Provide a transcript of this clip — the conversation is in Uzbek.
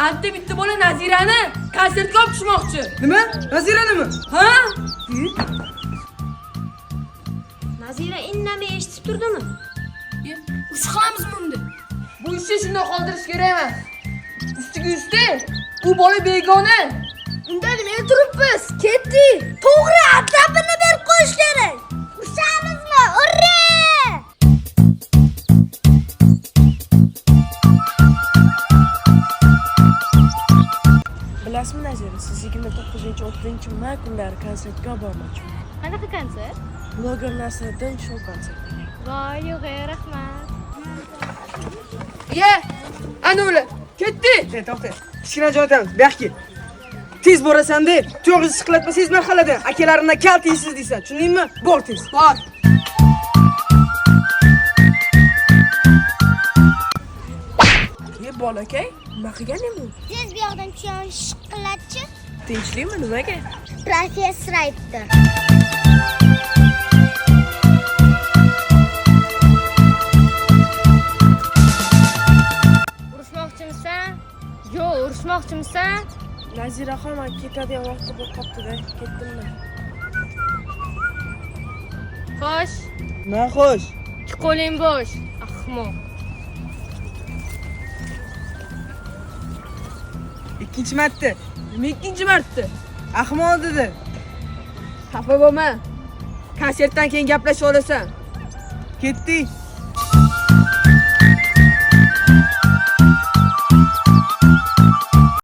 Anta bitta bola Nazirani konsertga olib tushmoqchi. Nima? Naziranimi? Ha? Nazira indamay eshitib turdimi? Uch qilamizmi unda? Bu ishni shunday qoldirish kerak emas. Ustiga ustal, bu bola begona. Unda nima turibmiz? Ketdik. To'g'ri, adabini berib qo'yish kerak. Ushamizmi? Urra! Bilasizmi Nazira, siz 29-30 kunlari konsertga bormoqchiman. Qanaqa konsert? Bloger Nasriddin show konserti. Voy, yo'q, rahmat. Ye, ana ular. Ketdi. To'xta. Kichkina joydan, bu yoqqa. Tez borasan deb, to'g'ri siqlatmasangiz mahallada akalarimdan kalt yeysiz deysan. Tushundingmi? Bor tez. Bor. Bolakay, nima qilganing bu? Tez bu yoqdan tushgan shiqillatchi. Tinchlikmi, nimaga? Professor aytdi. Urushmoqchimisan? Yo'q, urushmoqchimisan? Naziraxon men ketadigan vaqti bo'lib qopti-da, ketdimmi? Xo'sh, Nima xo'sh? ikki qo'ling bo'sh, ahmoq. Ikkinchi marta. Nima ikkinchi marta? Ahmoq dedi. Xafa bo'lma. Konsertdan keyin gaplashib olasan. Ketdik.